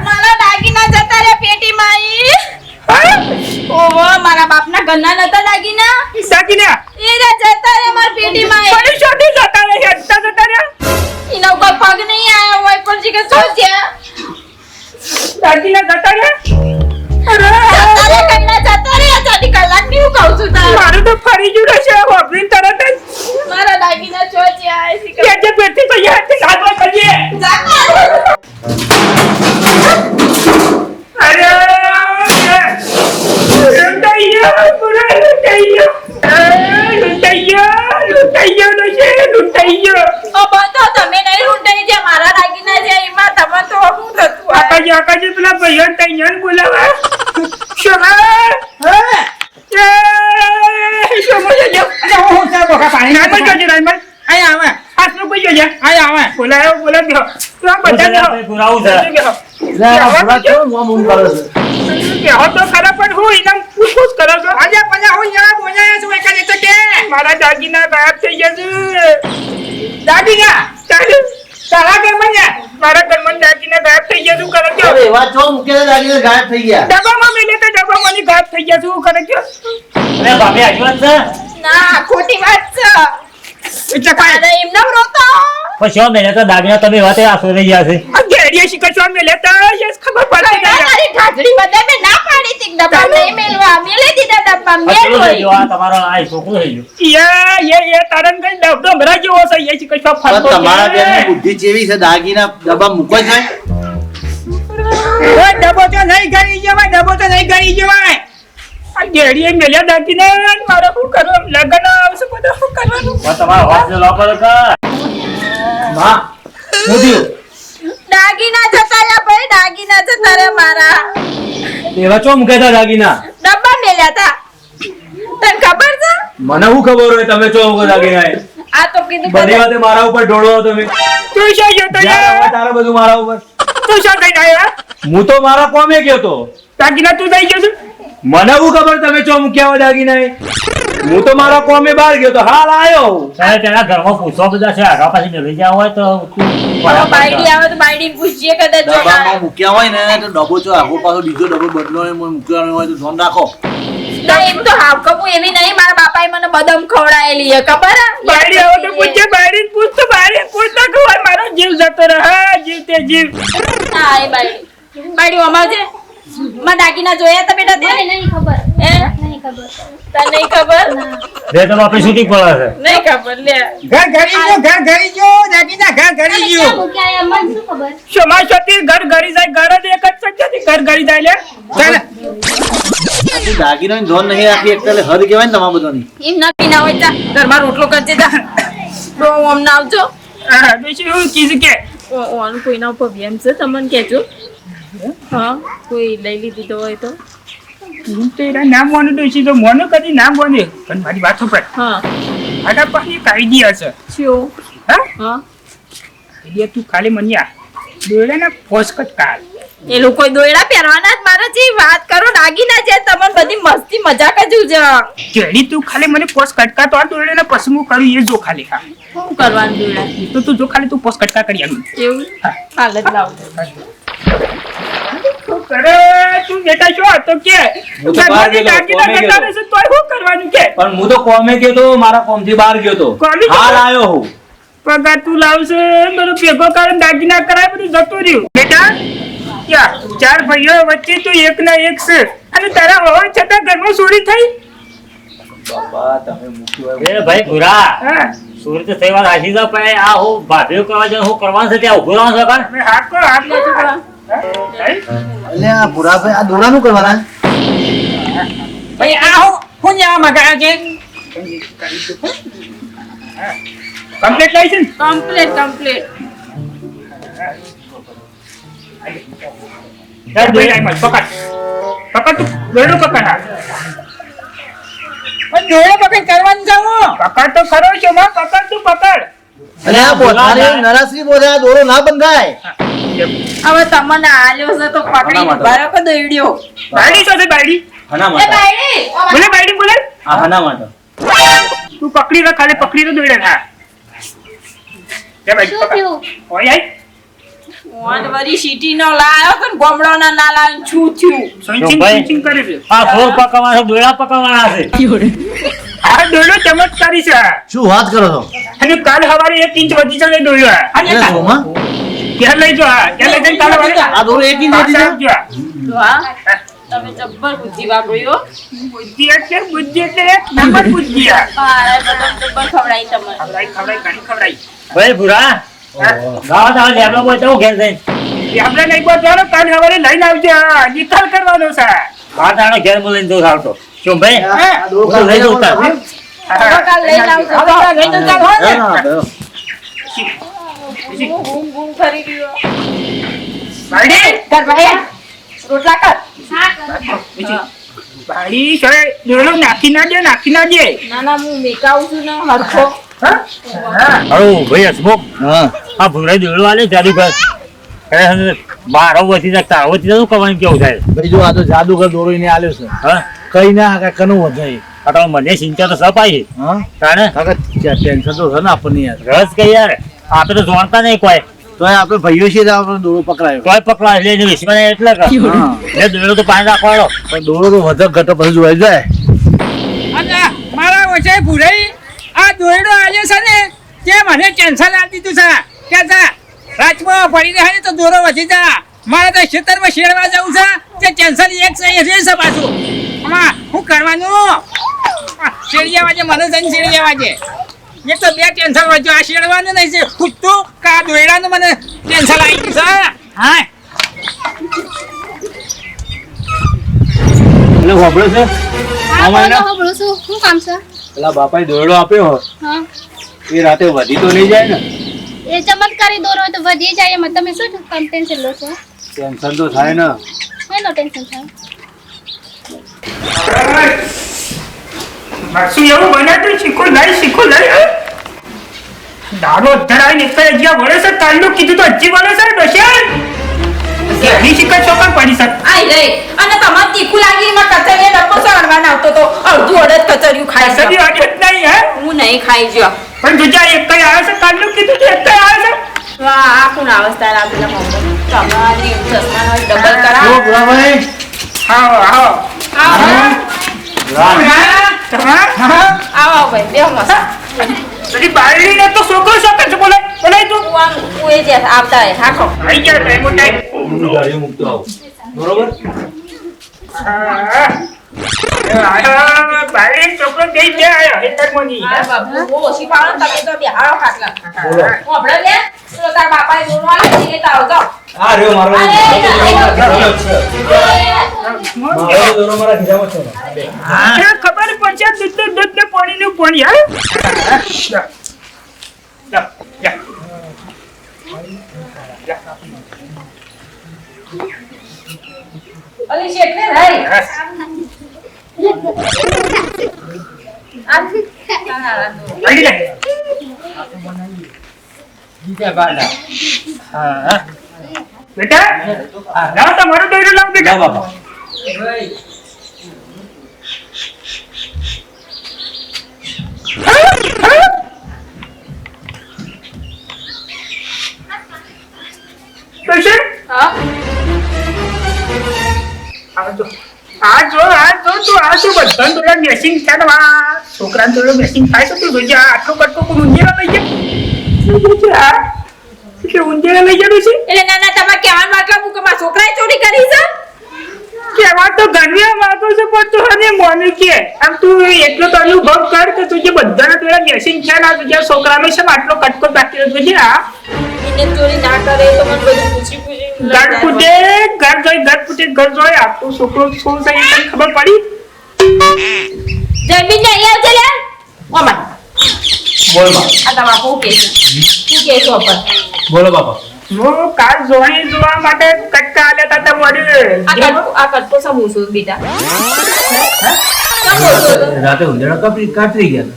મારા દાગીના જતા રે પેટીમાં ઓહો મારા બાપના ઘરના નતા દાગીના એ જતા રે માર પેટીમાં પણ છોટી જતા રે એનો કોઈ પગ નહીં આયો હોય પણ જી કે શું છે દાગીના જતા રે અરે કન્ના જતા રે ચાલી કલાક ની હું કહું છું તાર મારું તો ફરી જુ રહેશે હોબરીન તરત જ મારા દાગીના છો છે આ કે પેટી તો યાર થી લાગવા કરીએ અરે મારા દાગીના ગાયબ થઈ ગયા છે દાગીના તારા ઘરમાં ને મારા ઘરમાં દાગીના ગાયબ થઈ ગયા શું કરે છો એવા ચો મુકે દાગીના ગાયબ થઈ ગયા ડબ્બામાં મેલે તો ડબ્બામાં ગાયબ થઈ ગયા શું કરે છો અરે ભાભી આજી વાત છે ના ખોટી વાત છે એટલે કાઈ એમનો રોતો પછી મેલે તો દાગીના તમે વાતે આસો રહી ગયા છે આ ગેડિયા શિકર મેલે તો યસ ખબર પડે ના તારી ઠાઠડી બદે મે ના પાડી તી ડબ્બા નહીં મેલવા મેલે દીધા ડબ્બા મેલ હોય જો આ તમારો આ છોકરો થઈ ગયો ये તારન કઈ ડબ્બો ભરા જેવો છે એ શિકર ફરતો તમારા બેનની બુદ્ધિ જેવી છે દાગીના ડબ્બા મૂકો જાય ઓય ડબ્બો તો નહીં કરી જવાય આ ગેડિયા મેલ્યા દાગીના મારે શું કરવું લગન આવશે બધું શું કરવાનું તમારો હોસ્ટેલ લોકર કા માં મુદ્યો દાગીના જતા રહ્યા ભાઈ દાગીના જતા રહ્યા મારા એવા ચો મુકે દાગીના ડબ્બા મેલ્યા તા તને ખબર છે મને શું ખબર હોય તમે ચો મુકે દાગીના આ તો કીધું બધી વાતે મારા ઉપર ઢોળો તમે તું શું ગયો તો તારા બધું મારા ઉપર તું શું કઈ આવ્યા હું તો મારા કોમે ગયો તો દાગીના તું દઈ ગયો છે મને શું ખબર તમે ચો મુક્યા દાગીના હું તો મારા કોમે બહાર ગયો તો હાલ આયો ત્યારે તેના ઘરમાં પૂછો બધા છે આગા પાછી મેળી ગયા હોય તો બાયડી આવે તો બાયડીને પૂછીએ કદાચ જો ડબ્બામાં મૂક્યા હોય ને તો ડબ્બો ચો આગો પાછો બીજો ડબ્બો બદલો ને મૂક્યો હોય તો ધ્યાન રાખો ના એમ તો હાવ કપુ એવી નહીં મારા બાપાએ મને બદામ ખવડાયેલી છે ખબર હે બાયડી આવે તો પૂછે બાયડીને પૂછ તો બાયડી પૂછતા ખબર મારો જીવ જતો રહે જીવ તે જીવ હા એ બાયડી અમાજે માં દાગીના જોયા તા બેટા તે નહીં ખબર નહીં ખબર તને નહીં ખબર રે તો આપણે શૂટિંગ પડે છે નહીં ખબર લે ઘર ઘરી જો દાગીના ઘર ઘરી જો શોમા છોતી ઘર ઘરી જાય ઘર જ એક જ સચ્ચી ઘર ઘરી જાય લે ચાલ દાગીનો ધોન નહીં રાખી એટલે હદ કહેવાય ને તમારા બધાની એમ ના પીના હોય તા ઘરમાં રોટલો કરજે તા તો ઓમ ના આવજો હા બેસી હું કીધું કે ઓન કોઈના ઉપર વેમ છે તમને કહેજો હા કોઈ લઈ લીધી તો હોય તો તેરા નામ મોનો દોશી તો મોનો કદી નામ બોને પણ મારી વાતો પર હા આડા પાણી કાઈડી હશે છો હા એટલે તું ખાલી મનિયા દોયડાના પોસ્કટ કાલ એ લોકો દોયડા પહેરવાના જ મારે જે વાત કરો દાગીના છે તમને બધી મસ્તી મજાક જ ઉજા કેડી તું ખાલી મને પોસ કટકા તો આ દોયડાના પસમું કરું એ જો ખાલી હા શું કરવાનું દોયડા તો તું જો ખાલી તું પોસ કટકા કરી આનું એવું હા હાલ જ લાવ કરે તું બેટા શું તો કે દાગીના કરતા રહેશે તો શું કરવાનું કે પણ હું તો કોમે ગયો તો મારા કોમથી બહાર ગયો તો હાલ આયો હું પગા તું લાવશે મારો ભેગો કરીને દાગીના કરાય બધું જતું રહ્યું બેટા ચાર ભાઈઓ વચ્ચે તો એક ના એક છે અને તારા હોવા છતાં ઘરમાં ચોરી થઈ બાબા તમે મૂક્યો એ ભાઈ ભૂરા સુરત થઈ વાત હાજી જા ભાઈ આ હું ભાભીઓ કરવા જાય હું કરવાનું છે ત્યાં ઉભો રહો છો કાન મે હાથ કો હાથ નથી કરા એટલે આ પૂરા ભાઈ આ દોડા નું કરવાના ભાઈ આ હું જા મગા છે કમ્પ્લીટ લાઈસન્સ કમ્પ્લીટ यार दे आई मत पकड़ તું દોડો પકડ પણ દોડો પકડ કરવાનું જાવ પકડ તો ખરો છે માં પકડ તું પકડ અરે આ પોતાની નરાસરી બોલે આ દોડો ના બંધાય હવે તમને આલ્યો છે તો પકડી ઉભા રાખો દોડ્યો બાયડી છે બાયડી હના એ બાયડી બોલે આ હના માટે તું પકડી રાખ ખાલી પકડી તો દોડે ના કે ભાઈ શું થયું? ઓય આય ઓન વરી સિટી નો લાયો તો ગોમડો ના ના લાયો છું થયું સોંચિંગ ભાઈ. સોંચિંગ કરી દે આ સોર પકાવવાના છે, દોયડા પકાવવાના છે. આ ડોલો ચમત્કારી છે શું વાત કરો છો અને કાલ સવારે 1 ઇંચ વધી છે ડોલો એ સોમાં? ક્યાં લઈ જો ક્યાં લઈ જઈને કાલ સવારે આ દોરો 1 ઇંચ વધી પાછા છે? આપજો. તો હા તમે જબ્બર બુદ્ધિ વાપર્યો બુદ્ધિ એટલે એક નંબર બુદ્ધિ આ. પારે બદામ જબ્બર ખવડાઈ તમને ખવડાય ઘણી ખવડાય ભાઈ ભૂરા ગાવા દાવા લેબડા બોય તો ઘેર જઈને એ આપણે નહીં પહોંચવાનો કાલ સવારે લઈને આવજો હા, નિકાલ કરવાનો છે બાર દાડો ઘેર બોલાવીને જવું આવતો શું ભાઈ આ દોરો હું લઈ જઉં તાર. હવે કાલ લઈને આવજો હવે લઈને તો ચાલ હોય ના, ને ના, બૂમ બૂમ કરી ગયો બાળી કર ભાઈ રોટલા કર બાળી છે ડોલો નાખી ના દે ના ના હું મેકાવું છું ને હરખો હળો ભાઈ હસમુખ હા. આ ભૂરાઈ દોયડો આલે જાદુગર બારો વધી જાય તારો વધી જાય શું કરવાનું કેવું થાય ભાઈ જો આ તો જાદુગર દોરો એને આલ્યો છે હા કઈ ના કાંઈ કનું વધાય આ તો મને સિંચા તો સપાઈ હા તાણે કાકા ટેન્શન તો છે ને આપણને યાર રસ કઈ યાર આપણે તો જાણતા નહીં કોઈ તો આપણે ભાઈઓ છીએ તો આપણે દોરો પકડાયો કોઈ પકડા એટલે એને વિશ્વાસ એટલે કે હા. એ દોયડો તો પાણી રાખવાનો પણ દોરો તો વધે ઘટે પછી જોઈ જાય અને મારા વચ્ચે ભૂરાઈ આ દોયડો આજે છે ને તે મને ટેન્શન આપી દીધું છે કે જા રાજમાં પડી રહે તો દોરો વધી જા મારે તો ખેતરમાં શેરવા જવું છે તે ટેન્શન એક છે પાછું આમાં શું કરવાનું શેરિયા વાજે મને જઈને શેરિયા વાજે એક તો બે ટેન્શન વાંચ્યો આ શેરવાનું નહીં છે ખૂટતું કે આ દોયડાનું મને ટેન્શન આવી ગયું છે હા એટલે વાપરે છે હા, આમાં બોલો, બોલો, શું કામ છે? પેલા બાપાએ દોરડો આપ્યો હા. એ રાતે વધી તો નહીં જાય ને એ ચમત્કારી દોરો હોય તો વધી જાય એમાં તમે શું ટેન્શન લો છો? ટેન્શન તો થાય ને શેનું ટેન્શન થાય? શું એવું બને તો શીખો લઈ દાડો ધરાઈ ને કરે જ્યાં વળે છે કાલનું કીધું તો હજી વળે છે ડોશિયા એની શીખા ચોકર પડી શકે આઈ રે અને તમાર તીખું લાગી એમાં કચરિયા ડબ્બો સળવાનો આવતો તો અડધું અડધ કચરિયું ખાય સદી છે અડત નહીં હે હું નહીં ખાઈ જો પણ તુજા એક કઈ આવે છે કાલનું કીધું તો એક કઈ આવે છે વાહ આ કોણ અવસ્થા રાખેલા મમ્મી તમારી ચશ્માનો ડબલ જો કરાવો ભોળાભાઈ આવો આવો ભાઈ બે મસ્ત બધી બારડી ને તો છોકરો શકે છે બોલાય તું હું એ જે આવતા હે હાખો આઈ ગયા ટાઈમ ગાડી મૂકતો આવો બરોબર બારડી છોકરો ગઈ ગયા હેતરમોની આ બાબુ બહુ ઓછી પાડો તમે તો બિહારો ખાટલા બોલો ઓબળે લે તો તાર બાપાએ બોલવા લઈ લેતા આવજો આ રહ્યો મારો અરે દોરો મારા ખિસ્સામાં છે હા ખબર પડશે દૂધ ને પાણીનું પાણી હા અલી શેઠને રહી બેટા લાવ તમારો દોયડો લાવ બેટા બાપા હા બધાને થોડા મેસિંગ ચાલવા છોકરાને થોડું મેસિંગ થાય તો તું જોજે આટલો કટકો કોઈ ઊંધેડા લઈ જાય એટલે ઊંધેડા લઈ જવાનું છે એટલે નાના તમારે કહેવાનો મતલબ હું કે મારા છોકરાએ ચોરી કરી છે કેવા તો ઘરવા માંગો છો પણ તું હને મોની કે આમ તું એટલો તો અનુભવ કર કે તું જે બધાને થોડા મેસિંગ ખ્યાલ આ તુજા છોકરાનો છે આટલો કટકો બાકી રહ્યો છે આ એને ચોરી ના કરે તો મને બધું પૂછી ઘર ફૂટે ઘર જોઈ આપણું છોકરો શું છે એ તને ખબર પડી જમીન ને અહીંયા આવજે લે ઓમા બોલ બાપા આ તમારા શું કે છે શું કે છો પર બોલો બાપા હું કાલ જોવા માટે કટકા આલ્યા તા તમારી આ કટકો સમૂસો બેટા રાતે ઊંધેડા કાતરી ગયા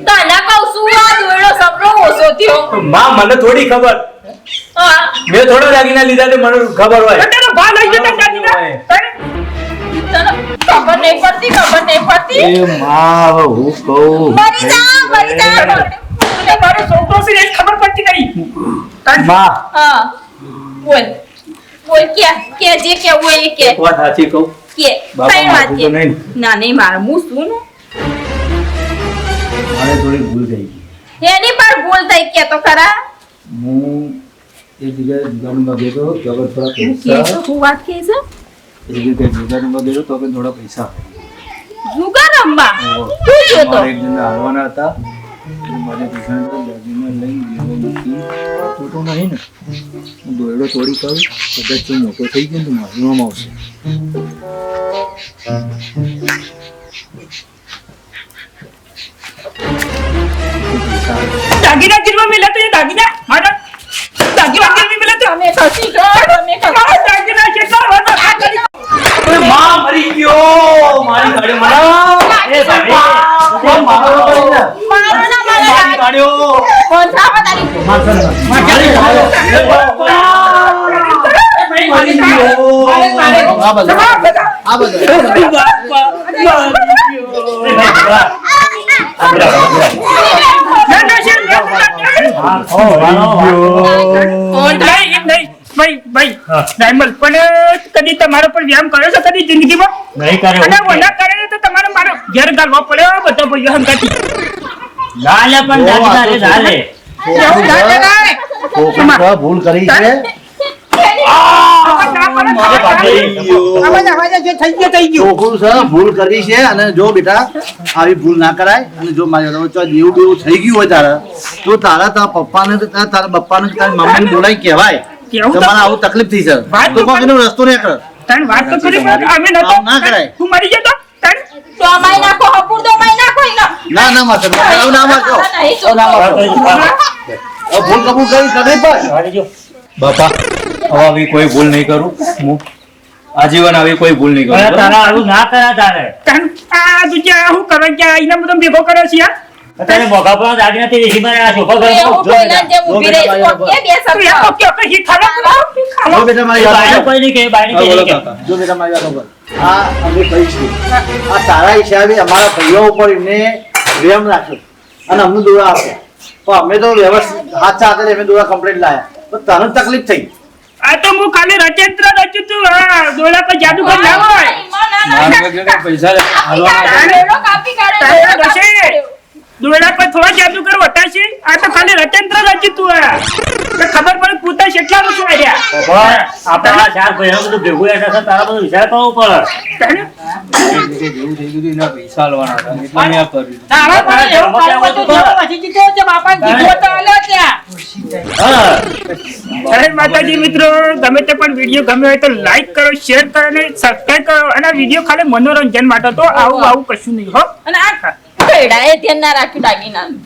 તને કહું છું આ દોયડો સપનો ઓછો થયો માં મને થોડી ખબર હા મેં થોડા દાગીના લીધા તે મને ખબર હોય તારો ભા લઈ જતા દાદીના તને ખબર નહીં પડતી એ માં હવે હું કહું મરી જા મારો છોકરો માં હા બોલ બોલ કે જે કેવું હોય એ કે વાત સાચી કહું કે બાપા કઈ વાત માથું કે તો નહીં ના નહીં મારે હું શું નું મારે થોડી ભૂલ થઈ ગઈ એની પર ભૂલ થઈ કે તો ખરા હું એક જગ્યાએ દુકાનમાં ગયો હતો તો થોડા હું કે પૈસા તો હું વાત કે છે એક જગ્યાએ દુકાનમાં ગયો તો થોડા પૈસા જુગાર રમવા શું થયો તો મારે એક જણને હાલવાના હતા મારે દુકાન પર દાદીને લઈ ગયો મૂકી ખોટો નહીં ને હું દોરડો તોડી કરું કદાચ જો મોટો થઈ ગયો ને તો મારવામાં આવશે દાગીના ગીરવા મેલા તો એ દાગીના મારા દાગીના ગીરવી મેલા તો અમે ખસી ગયો અમે મારા દાગીના કેટલા વાતો આ કરી ઓય માં મરી ગયો મારી ગાડી મારા એ ભાભી મારો મારો ના મારી ગાડીઓ કોણ સાવા તારી મારી ગાડીઓ મારી ગયો આ ડાયમંડ પણ કદી તમારો પર વ્યાયામ કર્યો છે કદી જિંદગીમાં નહીં કરે અને વડા કરે તો તમારે મારો ઘેર ગાલવા પડ્યો બધો ભાઈઓ હંકાતી લાલે પણ દાદા રે લાલે એવું ના કરાય. છોકરો ભૂલ કરી છે છોકરું છે ભૂલ કરી છે અને જો બેટા આવી ભૂલ ના કરાય અને જો મારી જેવું બેવું થઈ ગયું હોય તારે તો તારા પપ્પાને તારા બપ્પાને તારી મમ્મીને બોલાવી કહેવાય કેવું કે તો- મને આવું તકલીફ થઈ છે વાત તો તો કોઈ એનો રસ્તો નહીં કરે તને વાત તો કરી પણ અમે નતો આવું ના કરાય. તું મરી જતો તને તો અમાઈ નાખો હપુર તો અમાઈ નાખો ઈનો ના ના માથે આવું ના મારજો નહીં તો ભૂલ કબૂલ કરી તકલીફ પડે હાલે જો બાપા હવે આવી કોઈ ભૂલ નહીં કરું હું આજીવન આવી કોઈ ભૂલ નહીં અરે કરું તારા આવું ના કરા તારે તને આ તું જ્યાં હું કરવા ગયા એના બધો ભેગો કર્યો છે યાર તારે મોઘા પર દાગીના તે વેચી મારે આ સોફા ઘરમાં એવું જો કોઈના બેટા. જેમ ઊભી રહી છે, કોકે બે તું શબ્દ. યાર ઓકે ઓકે હી ખાવા જો બેટા મારી એ વાત બાયણે સાંભળ. કોઈ નહીં કહે, બાયણે કોઈ નહીં કહે. જો બેટા મારી વાત સાંભળ. આ અમે કહીશું આ તારા હિસાબે અમારા ભાઈઓ ઉપર એમને પ્રેમ રાખ્યો અને અમને દોરા આપ્યા પણ અમે તો વ્યવસ્થિત હાથા હાથે અમે દોરા કમ્પ્લીટ લાયા તો તને તકલીફ થઈ આ તો હું ખાલી રચેન્દ્ર રચ્યું તું હા દોડા પર જાદુ કરી ના હોય પૈસા કાઢેલો કાપી કાઢેલો. તારે રસે દોડા પર થોડા જાદુ કરો વટાશે આ તો ખાલી રચેન્દ્ર રચ્યું તું આ તો ખબર પડે પૂતા કેટલા રૂપિયા આવ્યા બાબા, આપણા આ ચાર ભાઈઓ બધું ભેગું રહેતા છે, તારા બધું વિચાર કરવો પડે. તને જેવું થઈ ગયું એના પૈસા લેવાના હતા એટલે મેં આ કર્યું તારા પર એવું તારા કામ હતું, તારા જેવો વસી જીત્યો છે, બાપાને જીત્યો તો આલ્યો ત્યાં. હા. જય માતાજી મિત્રો, ગમે તે પણ વિડીયો ગમે હોય તો લાઈક કરો, શેર કરો અને સબસ્ક્રાઇબ કરો. અને આ વિડીયો ખાલી મનોરંજન માટે તો આવું કશું નહીં હો. અને આ કઈડાએ ધ્યાન ના રાખ્યું દાગીનાનું.